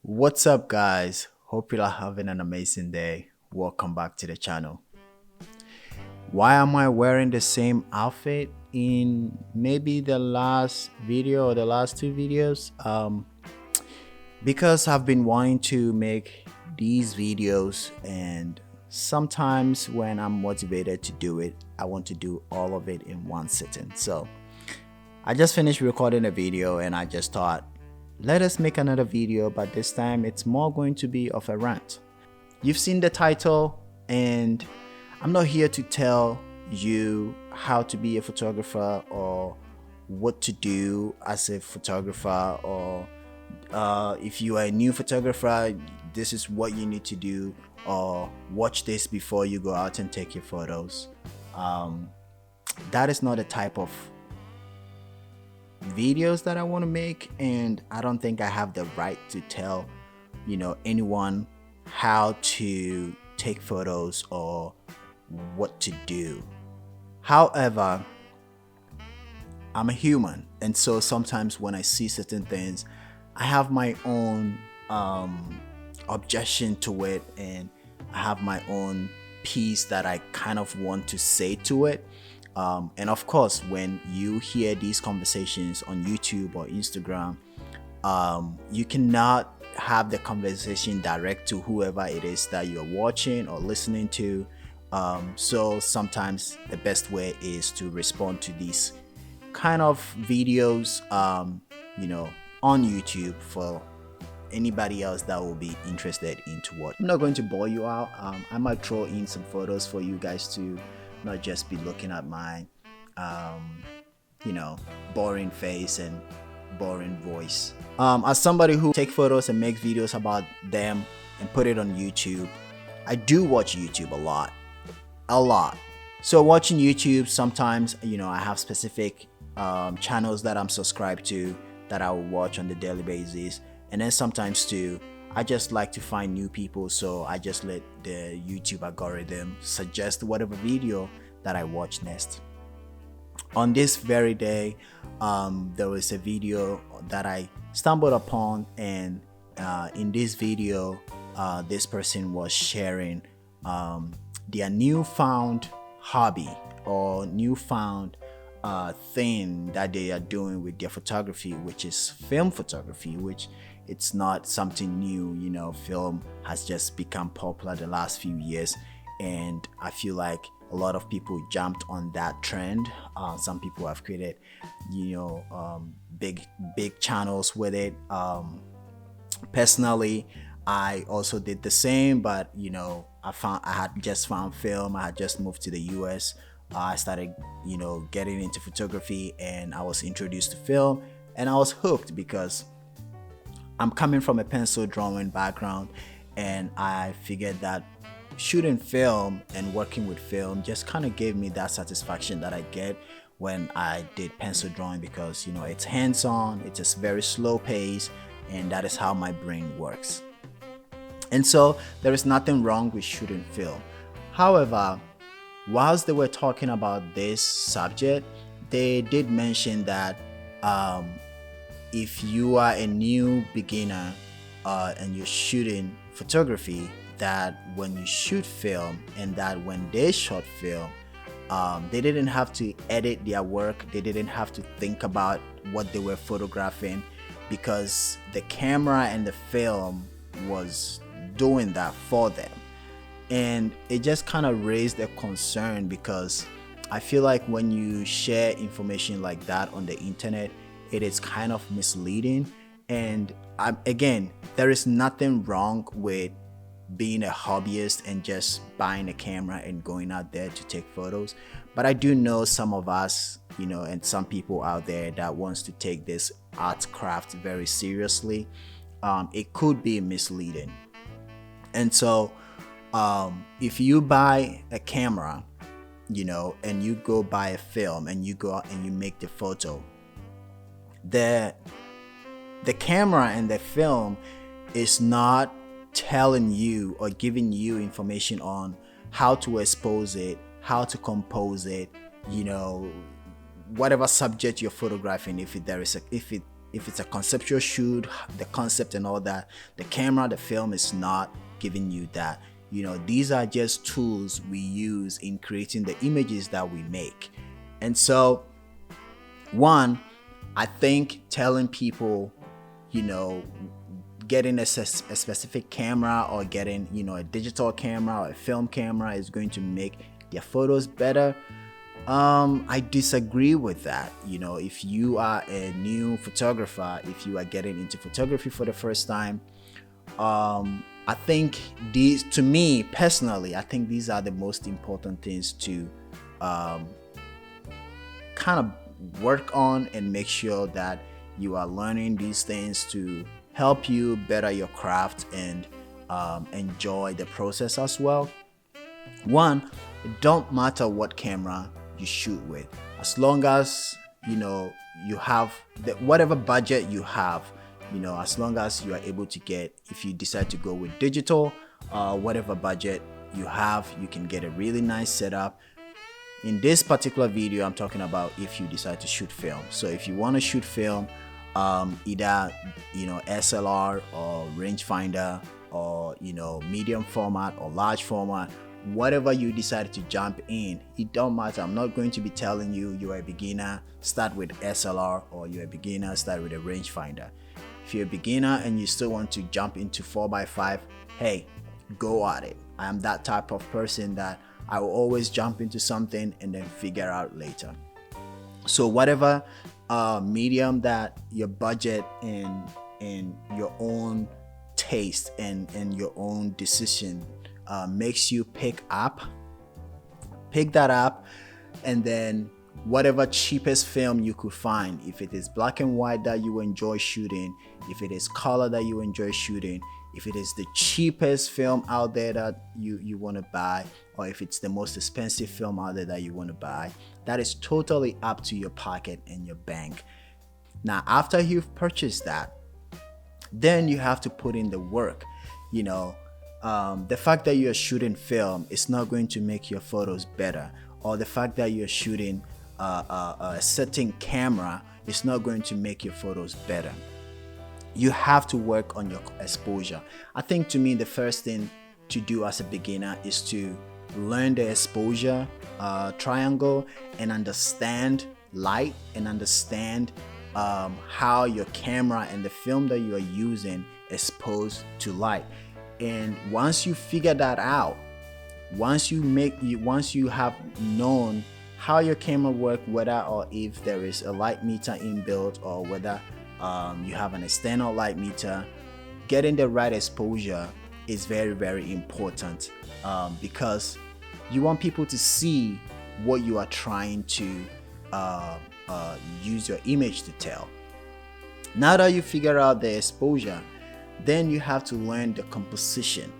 What's up, guys? Hope you're having an amazing day. Welcome back to the channel. Why am I wearing the same outfit in maybe the last video or the last two videos? Because I've been wanting to make these videos, and sometimes when I'm motivated to do it, I want to do all of it in one sitting. So I just finished recording a video and I just thought, let us make another video, but this time it's more going to be of a rant. You've seen the title, and I'm not here to tell you how to be a photographer or what to do as a photographer, or if you are a new photographer, this is what you need to do, or watch this before you go out and take your photos. That is not the type of videos that I want to make, and I don't think I have the right to tell anyone how to take photos or what to do. However, I'm a human, and so sometimes when I see certain things, I have my own objection to it, and I have my own piece that I kind of want to say to it. And of course, when you hear these conversations on YouTube or Instagram, you cannot have the conversation direct to whoever it is that you're watching or listening to. So sometimes the best way is to respond to these kind of videos, on YouTube for anybody else that will be interested into what. I'm not going to bore you out. I might throw in some photos for you guys to not just be looking at my boring face and boring voice. As somebody who take photos and make videos about them and put it on YouTube, I do watch YouTube a lot. So watching YouTube, sometimes I have specific channels that I'm subscribed to that I will watch on the daily basis, and then sometimes too I just like to find new people, so I just let the YouTube algorithm suggest whatever video that I watch next. On this very day, there was a video that I stumbled upon, and in this video, this person was sharing their newfound hobby or newfound thing that they are doing with their photography, which is film photography, which it's not something new. Film has just become popular the last few years, and I feel like a lot of people jumped on that trend. Some people have created big channels with it. Personally, I also did the same, but I had just found film. I had just moved to the US. I started getting into photography, and I was introduced to film, and I was hooked because I'm coming from a pencil drawing background, and I figured that shooting film and working with film just kind of gave me that satisfaction that I get when I did pencil drawing, because it's hands-on, it's just very slow pace, and that is how my brain works. And so there is nothing wrong with shooting film. However, whilst they were talking about this subject, they did mention that if you are a new beginner and you're shooting photography, that when you shoot film and that when they shot film, they didn't have to edit their work. They didn't have to think about what they were photographing, because the camera and the film was doing that for them. And it just kind of raised a concern, because I feel like when you share information like that on the internet, it is kind of misleading. And again, there is nothing wrong with being a hobbyist and just buying a camera and going out there to take photos, but I do know some of us, and some people out there that wants to take this art craft very seriously. It could be misleading. And so if you buy a camera, and you go buy a film and you go out and you make the photo, the camera and the film is not telling you or giving you information on how to expose it, how to compose it, whatever subject you're photographing. If if it's a conceptual shoot, the concept and all that, the camera, the film is not giving you that. These are just tools we use in creating the images that we make. And so, one, I think telling people, getting a specific camera, or getting, a digital camera or a film camera is going to make their photos better. I disagree with that. If you are a new photographer, if you are getting into photography for the first time, I think to me personally, I think these are the most important things to kind of work on and make sure that you are learning these things to help you better your craft and enjoy the process as well. One, it don't matter what camera you shoot with, as long as you have whatever budget you have. As long as you are able to get, if you decide to go with digital, whatever budget you have, you can get a really nice setup. In this particular video, I'm talking about if you decide to shoot film. So if you want to shoot film, either SLR or rangefinder, or medium format or large format, whatever you decide to jump in, it don't matter. I'm not going to be telling you are a beginner, start with SLR, or you're a beginner, start with a rangefinder. If you're a beginner and you still want to jump into 4x5, hey, go at it. I am that type of person that I will always jump into something and then figure out later. So whatever medium that your budget and your own taste and your own decision makes you pick that up, and then whatever cheapest film you could find, if it is black and white that you enjoy shooting, if it is color that you enjoy shooting, if it is the cheapest film out there that you want to buy, or if it's the most expensive film out there that you want to buy, that is totally up to your pocket and your bank. Now, after you've purchased that, then you have to put in the work. The fact that you're shooting film is not going to make your photos better, or the fact that you're shooting a certain camera is not going to make your photos better. You have to work on your exposure. I think, to me, the first thing to do as a beginner is to learn the exposure triangle and understand light, and understand how your camera and the film that you are using is exposed to light. And once you figure that out, once you have known how your camera works, whether or if there is a light meter inbuilt, or whether you have an external light meter, getting the right exposure is very, very important, because you want people to see what you are trying to use your image to tell. Now that you figure out the exposure, then you have to learn the composition.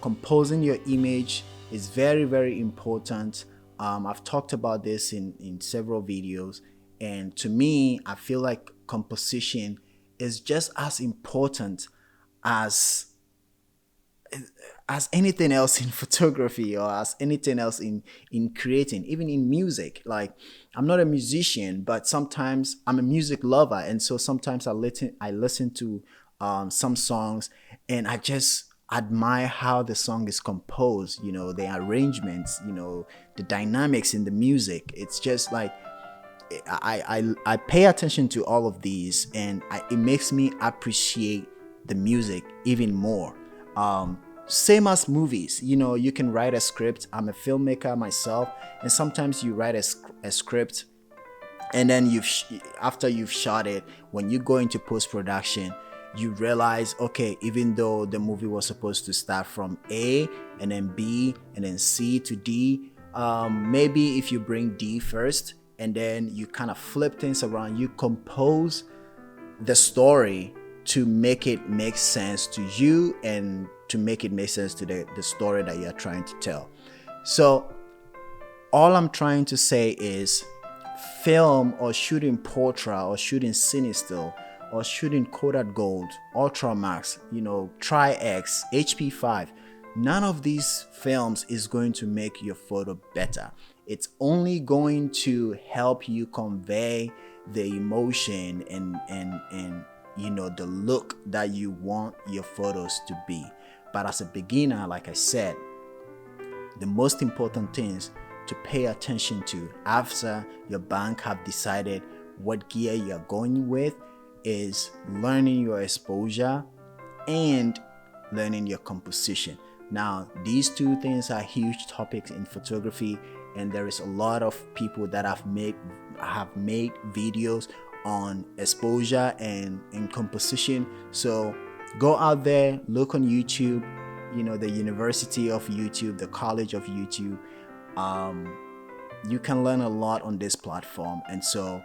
Composing your image is very, very important. I've talked about this in several videos, and to me, I feel like composition is just as important as anything else in photography, or as anything else in creating, even in music. Like, I'm not a musician, but sometimes I'm a music lover, and so sometimes I listen to some songs, and I just admire how the song is composed, the arrangements, the dynamics in the music. It's just like I pay attention to all of these, and it makes me appreciate the music even more. Same as movies, you can write a script. I'm a filmmaker myself, and sometimes you write a script, and then after you've shot it, when you go into post-production, you realize, okay, even though the movie was supposed to start from A and then B and then C to D, maybe if you bring D first and then you kind of flip things around, you compose the story to make it make sense to you and to make it make sense to the story that you're trying to tell. So all I'm trying to say is, film or shooting portrait or shooting Cinestill or shooting Kodak Gold, Ultramax, Tri-X, HP5, none of these films is going to make your photo better. It's only going to help you convey the emotion and the look that you want your photos to be. But as a beginner, like I said, the most important things to pay attention to after your bank have decided what gear you're going with is learning your exposure and learning your composition. Now, these two things are huge topics in photography, and there is a lot of people that have made videos on exposure and composition. So go out there, look on YouTube, the University of YouTube, the College of YouTube. You can learn a lot on this platform, and so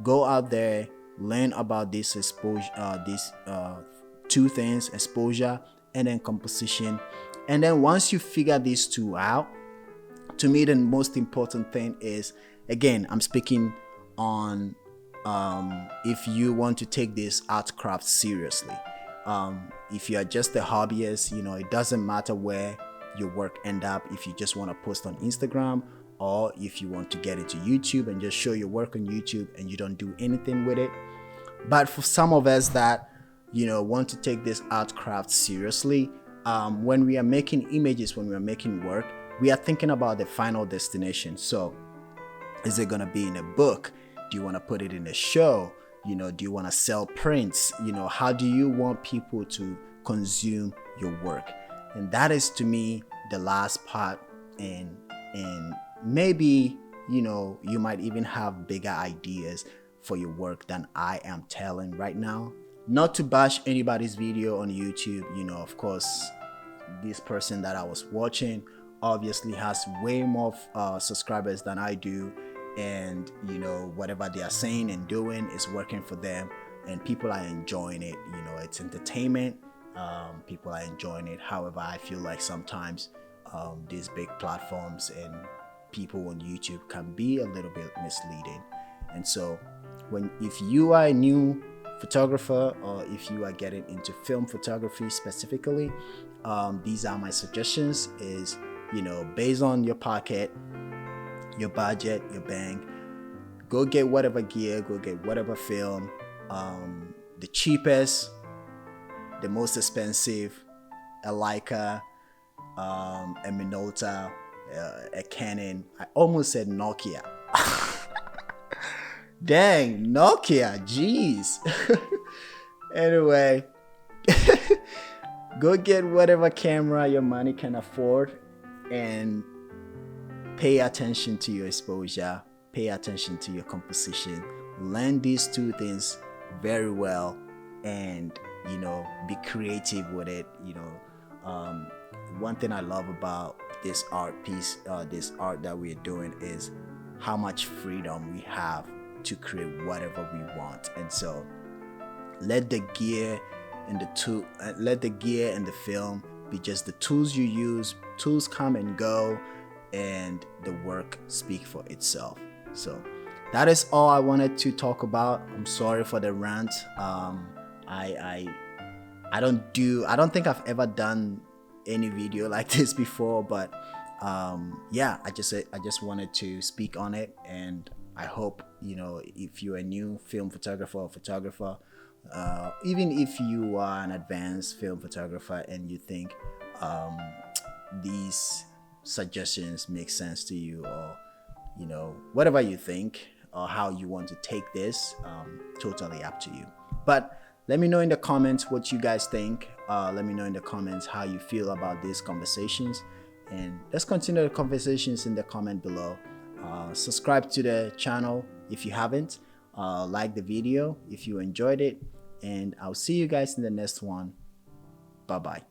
go out there, learn about this exposure, these two things, exposure and then composition. And then once you figure these two out, to me the most important thing is, again, I'm speaking on if you want to take this art craft seriously. If you are just a hobbyist, it doesn't matter where your work end up. If you just want to post on Instagram, or if you want to get into YouTube and just show your work on YouTube and you don't do anything with it. But for some of us that want to take this art craft seriously, when we are making images, when we are making work, we are thinking about the final destination. So is it going to be in a book? Do you want to put it in a show? Do you want to sell prints? How do you want people to consume your work? And that is, to me, the last part. And maybe you might even have bigger ideas for your work than I am telling right now. Not to bash anybody's video on YouTube, of course, this person that I was watching obviously has way more subscribers than I do, and whatever they are saying and doing is working for them, and people are enjoying it. It's entertainment. People are enjoying it. However, I feel like sometimes these big platforms and people on YouTube can be a little bit misleading. And so if you are a new photographer, or if you are getting into film photography specifically, these are my suggestions. Is based on your pocket, your budget, your bank, go get whatever gear, go get whatever film, the cheapest, the most expensive, a Leica, a Minolta, a Canon. I almost said Nokia. Dang, Nokia, jeez. Anyway, go get whatever camera your money can afford, and pay attention to your exposure, pay attention to your composition. Learn these two things very well, and be creative with it. One thing I love about this art piece, this art that we're doing, is how much freedom we have to create whatever we want. And so let the gear and the film be just the tools you use. Tools come and go, and the work speak for itself. So that is all I wanted to talk about. I'm sorry for the rant. I don't think I've ever done any video like this before, but I just wanted to speak on it. And I hope if you're a new film photographer or photographer, even if you are an advanced film photographer and you think these suggestions make sense to you, or whatever you think or how you want to take this, totally up to you. But let me know in the comments what you guys think. Let me know in the comments how you feel about these conversations, and let's continue the conversations in the comment below. Subscribe to the channel if you haven't. Like the video if you enjoyed it, and I'll see you guys in the next one. Bye bye.